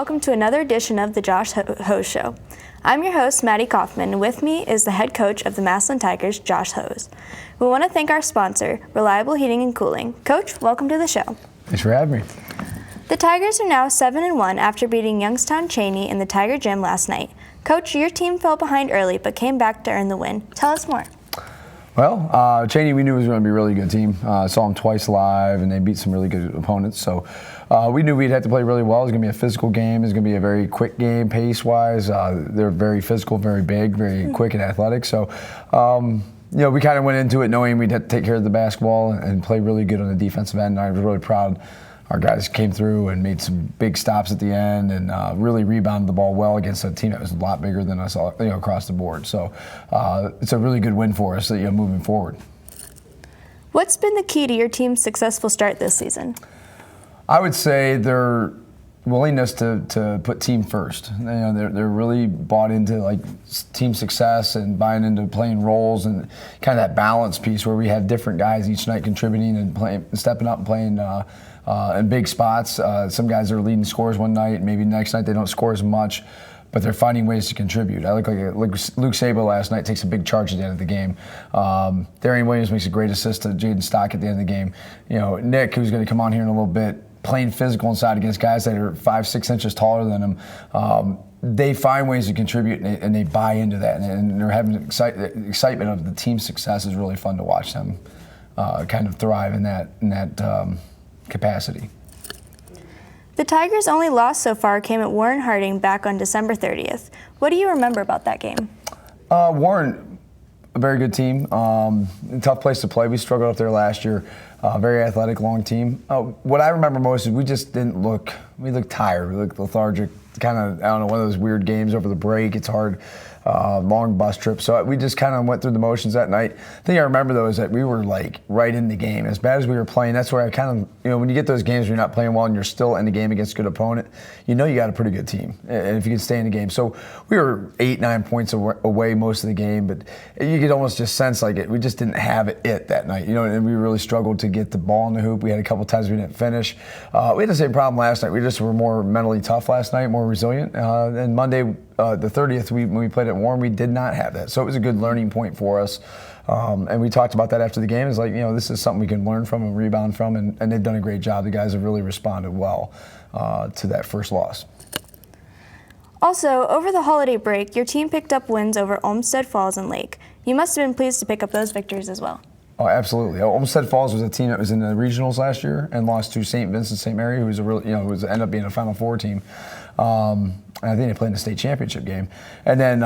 welcome to another edition of the Ho Show. I'm your host, Maddie Kaufman, and with me is the head coach of the Massillon Tigers, Josh Hose. We want to thank our sponsor, Reliable Heating and Cooling. Coach, welcome to the show. Thanks for having me. The Tigers are now 7-1 after beating Youngstown Cheney in the Tiger Gym last night. Coach, your team fell behind early but came back to earn the win. Tell us more. Well, Cheney we knew was going to be a really good team. Saw them twice live, and they beat some really good opponents. So we knew we'd have to play really well. It was going to be a physical game. It was going to be a very quick game pace-wise. They're very physical, very big, very quick and athletic. So, we kind of went into it knowing we'd have to take care of the basketball and play really good on the defensive end. I was really proud. Our guys came through and made some big stops at the end and really rebounded the ball well against a team that was a lot bigger than us across the board. So it's a really good win for us moving forward. What's been the key to your team's successful start this season? I would say their willingness to put team first. They're really bought into team success and buying into playing roles and kind of that balance piece where we have different guys each night contributing and stepping up and playing in big spots. Some guys are leading scorers one night, maybe next night they don't score as much, but they're finding ways to contribute. I like Luke Sabo last night takes a big charge at the end of the game. Darian Williams makes a great assist to Jaden Stock at the end of the game. Nick, who's going to come on here in a little bit, playing physical inside against guys that are 5-6 inches taller than him. They find ways to contribute and they buy into that, and they're having excitement of the team's success. Is really fun to watch them kind of thrive in that capacity. The Tigers' only loss so far came at Warren Harding back on December 30th. What do you remember about that game? Warren, a very good team. Tough place to play. We struggled up there last year. Very athletic, long team. What I remember most is we just didn't look. We looked tired. We looked lethargic. Kind of, I don't know, one of those weird games over the break. It's hard. Long bus trip. So we just kind of went through the motions that night. The thing I remember, though, is that we were right in the game. As bad as we were playing, that's where I kind of, when you get those games where you're not playing well and you're still in the game against a good opponent, you got a pretty good team. And if you can stay in the game. So we were 8-9 points away most of the game, but you could almost just sense we just didn't have it that night. And we really struggled to get the ball in the hoop. We had a couple times we didn't finish. We had the same problem last night. We just were more mentally tough last night, more resilient. And Monday, the 30th, when we played at Warren, we did not have that. So it was a good learning point for us. And we talked about that after the game. It's this is something we can learn from and rebound from, and they've done a great job. The guys have really responded well to that first loss. Also, over the holiday break, your team picked up wins over Olmsted Falls and Lake. You must have been pleased to pick up those victories as well. Oh, absolutely. Olmsted Falls was a team that was in the regionals last year and lost to St. Vincent St. Mary, who was ended up being a Final Four team. And I think they played in the state championship game. And then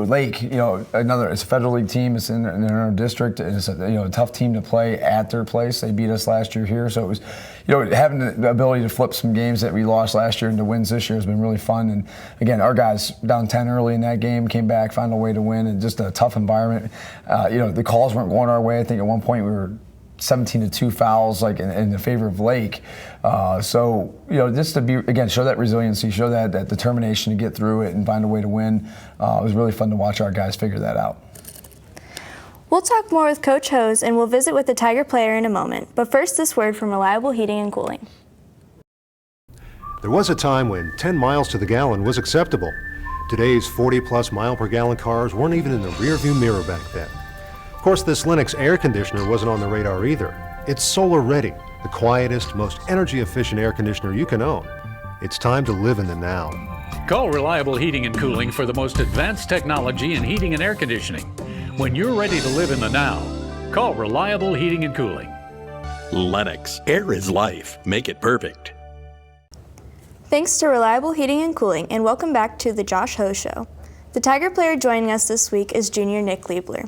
Lake, it's a Federal League team. It's in our district, and it's a tough team to play at their place. They beat us last year here, so it was, having the ability to flip some games that we lost last year into wins this year has been really fun. And again, our guys down 10 early in that game, came back, found a way to win, and just a tough environment. The calls weren't going our way. I think at one point we were 17-2 fouls in the favor of Lake. So just to be, again, show that resiliency, show that determination to get through it and find a way to win. It was really fun to watch our guys figure that out. We'll talk more with Coach Hose and we'll visit with the Tiger player in a moment. But first, this word from Reliable Heating and Cooling. There was a time when 10 miles to the gallon was acceptable. Today's 40-plus mile per gallon cars weren't even in the rearview mirror back then. Of course, this Lennox air conditioner wasn't on the radar either. It's solar ready, the quietest, most energy efficient air conditioner you can own. It's time to live in the now. Call Reliable Heating and Cooling for the most advanced technology in heating and air conditioning. When you're ready to live in the now, call Reliable Heating and Cooling. Lennox, air is life. Make it perfect. Thanks to Reliable Heating and Cooling, and welcome back to the Josh Hose Show. The Tiger player joining us this week is junior Nick Liebler.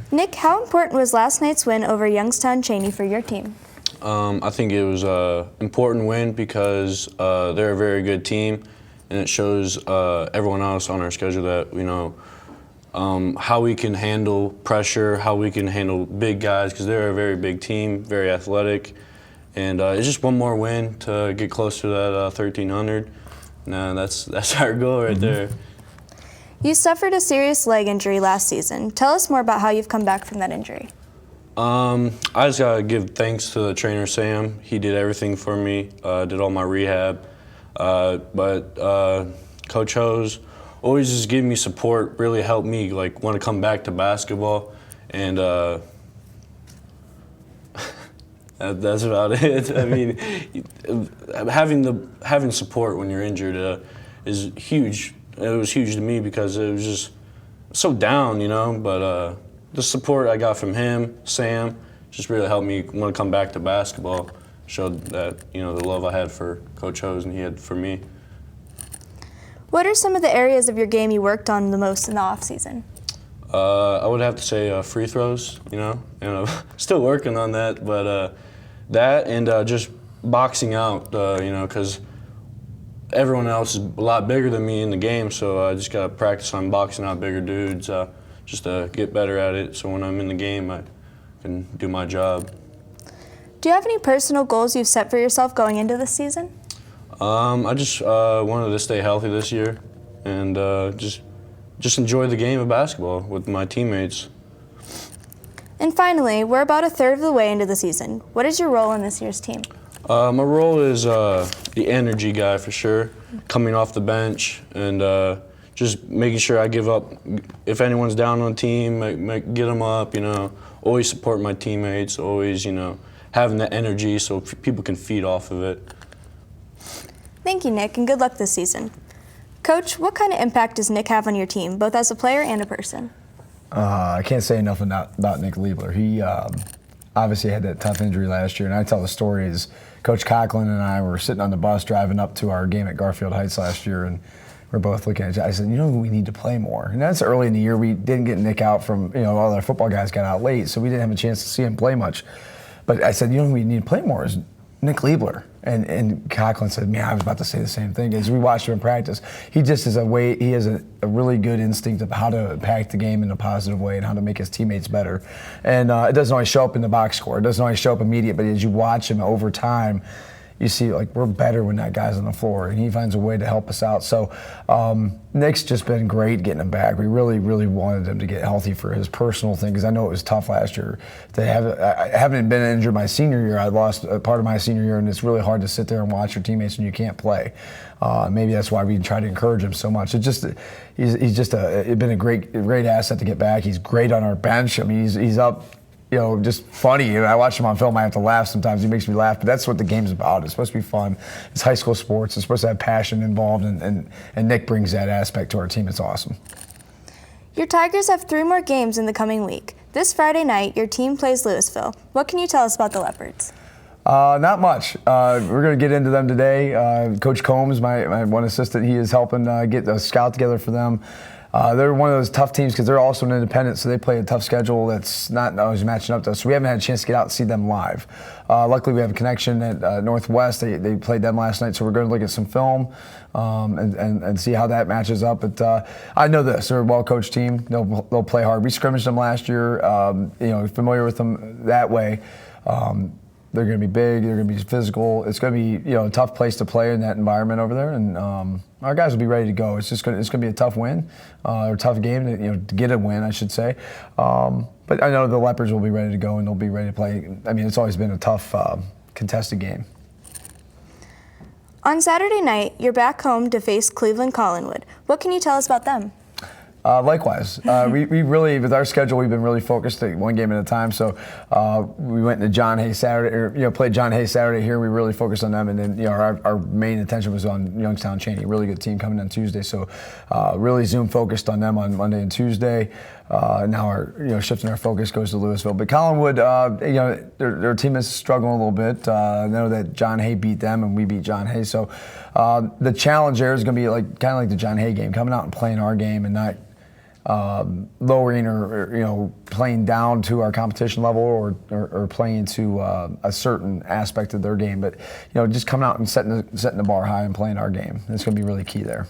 Nick, how important was last night's win over Youngstown Cheney for your team? I think it was an important win because they're a very good team, and it shows everyone else on our schedule that we know how we can handle pressure, how we can handle big guys, because they're a very big team, very athletic, and it's just one more win to get close to that 1,300. Now that's our goal right there. You suffered a serious leg injury last season. Tell us more about how you've come back from that injury. I just gotta give thanks to the trainer Sam. He did everything for me, did all my rehab. But Coach Hose always just gave me support, really helped me like want to come back to basketball, and that's about it. I mean, having support when you're injured is huge. It was huge to me because it was just so down, you know. But the support I got from him, Sam, just really helped me want to come back to basketball. Showed that, you know, the love I had for Coach Hose and he had for me. What are some of the areas of your game you worked on the most in the off season? I would have to say free throws, you know, and I'm still working on that, but that and just boxing out, you know, because everyone else is a lot bigger than me in the game, so I just got to practice on boxing out bigger dudes just to get better at it, so when I'm in the game, I can do my job. Do you have any personal goals you've set for yourself going into this season? I just wanted to stay healthy this year and just enjoy the game of basketball with my teammates. And finally, we're about a third of the way into the season. What is your role in this year's team? My role is the energy guy for sure, coming off the bench and just making sure I give up. If anyone's down on the team, get them up, you know, always support my teammates, always, you know, having that energy so people can feed off of it. Thank you, Nick, and good luck this season. Coach, what kind of impact does Nick have on your team, both as a player and a person? I can't say enough about Nick Liebler. He obviously had that tough injury last year, and I tell the story is Coach Conklin and I were sitting on the bus driving up to our game at Garfield Heights last year, and we're both looking at each other. I said, you know, we need to play more. And that's early in the year. We didn't get Nick out from, you know, all our football guys got out late, so we didn't have a chance to see him play much. But I said, you know, we need to play more is Nick Liebler. And Conklin said, man, I was about to say the same thing. As we watched him in practice, he just is he has a really good instinct of how to impact the game in a positive way and how to make his teammates better. And it doesn't always show up in the box score. It doesn't always show up immediate, but as you watch him over time, you see, like, we're better when that guy's on the floor, and he finds a way to help us out. So Nick's just been great getting him back. We really, really wanted him to get healthy for his personal thing, because I know it was tough last year. I haven't been injured my senior year. I lost a part of my senior year, and it's really hard to sit there and watch your teammates when you can't play. Maybe that's why we try to encourage him so much. He's just been a great asset to get back. He's great on our bench. I mean, he's up, you know, just funny. And I watch him on film, I have to laugh sometimes. He makes me laugh, but that's what the game's about. It's supposed to be fun. It's high school sports. It's supposed to have passion involved, and Nick brings that aspect to our team. It's awesome. Your Tigers have 3 more games in the coming week. This Friday night, your team plays Louisville. What can you tell us about the Leopards? Not much. We're going to get into them today. Coach Combs, my one assistant, he is helping get a scout together for them. They're one of those tough teams because they're also an independent, so they play a tough schedule that's not always matching up to us. So we haven't had a chance to get out and see them live. Luckily, we have a connection at Northwest. They played them last night, so we're going to look at some film and see how that matches up. But I know this: they're a well-coached team. They'll play hard. We scrimmaged them last year. You know, familiar with them that way. They're going to be big. They're going to be physical. It's going to be, you know, a tough place to play in that environment over there, and our guys will be ready to go. It's going to be a tough win, or a tough game to get a win, I should say. But I know the Leopards will be ready to go, and they'll be ready to play. I mean, it's always been a tough, contested game. On Saturday night, you're back home to face Cleveland Collinwood. What can you tell us about them? Likewise, we really, with our schedule, we've been really focused at one game at a time. So we went to John Hay Saturday, or played John Hay Saturday here. We really focused on them, and then our main attention was on Youngstown Cheney, a really good team coming on Tuesday. So really Zoom focused on them on Monday and Tuesday. Now our shifting our focus goes to Louisville. But Collinwood, their team is struggling a little bit. I know that John Hay beat them, and we beat John Hay. So the challenge there is going to be kind of like the John Hay game, coming out and playing our game and not lowering or playing down to our competition level or playing to a certain aspect of their game, but just coming out and setting the bar high and playing our game. It's going to be really key there.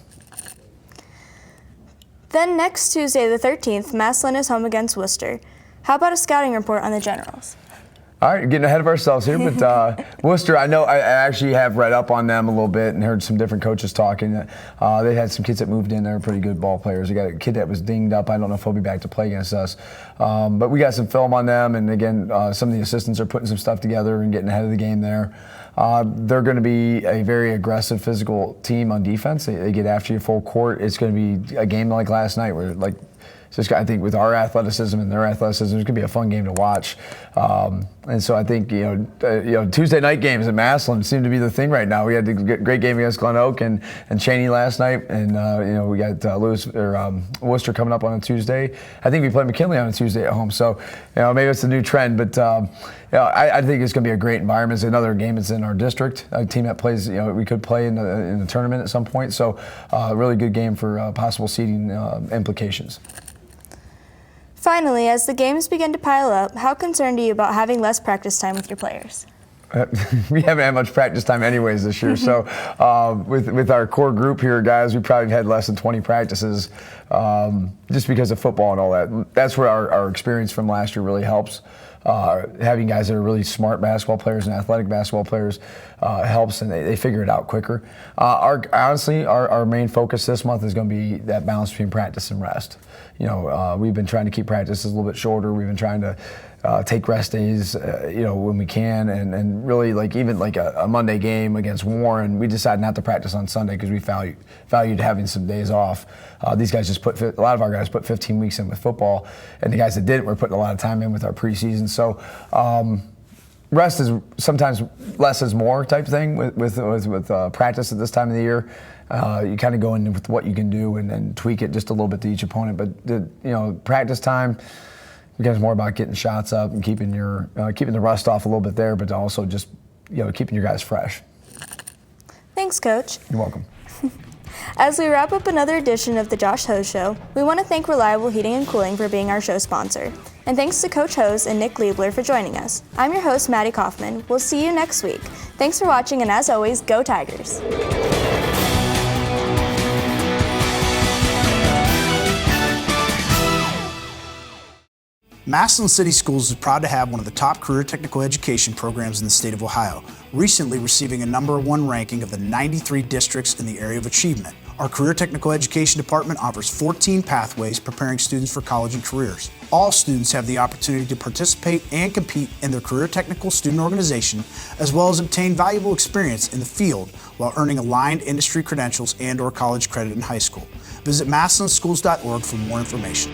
Then next Tuesday the 13th, Massillon is home against Worcester. How about a scouting report on the Generals? All right, getting ahead of ourselves here, but Worcester, I know I actually have read up on them a little bit and heard some different coaches talking. They had some kids that moved in. They were pretty good ball players. They got a kid that was dinged up. I don't know if he'll be back to play against us. But we got some film on them, and again, some of the assistants are putting some stuff together and getting ahead of the game there. They're going to be a very aggressive physical team on defense. They get after you full court. It's going to be a game like last night where, like, just, I think with our athleticism and their athleticism, it's going to be a fun game to watch. And so I think Tuesday night games at Massillon seem to be the thing right now. We had a great game against Glen Oak and Cheney last night, and we got Worcester coming up on a Tuesday. I think we play McKinley on a Tuesday at home. So maybe it's a new trend, but I think it's going to be a great environment. It's another game that's in our district, a team that plays. We could play in the tournament at some point. So a really good game for possible seeding implications. Finally, as the games begin to pile up, how concerned are you about having less practice time with your players? We haven't had much practice time anyways this year, so with our core group here, guys, we probably had less than 20 practices just because of football and all that. That's where our experience from last year really helps. Having guys that are really smart basketball players and athletic basketball players helps, and they figure it out quicker. Honestly, our main focus this month is going to be that balance between practice and rest. We've been trying to keep practices a little bit shorter. We've been trying to take rest days, when we can, and really even a Monday game against Warren, we decided not to practice on Sunday because we valued having some days off. These guys a lot of our guys put 15 weeks in with football, and the guys that didn't were putting a lot of time in with our preseason. So rest is sometimes less is more type thing with practice at this time of the year. You kind of go in with what you can do and then tweak it just a little bit to each opponent. But practice time becomes more about getting shots up and keeping the rust off a little bit there, but also just keeping your guys fresh. Thanks, Coach. You're welcome. As we wrap up another edition of the Josh Ho Show, we want to thank Reliable Heating and Cooling for being our show sponsor. And thanks to Coach Hose and Nick Liebler for joining us. I'm your host, Maddie Kaufman. We'll see you next week. Thanks for watching, and as always, go Tigers. Massillon City Schools is proud to have one of the top career technical education programs in the state of Ohio, recently receiving a #1 ranking of the 93 districts in the area of achievement. Our Career Technical Education Department offers 14 pathways preparing students for college and careers. All students have the opportunity to participate and compete in their career technical student organization, as well as obtain valuable experience in the field while earning aligned industry credentials and/or college credit in high school. Visit massillonschools.org for more information.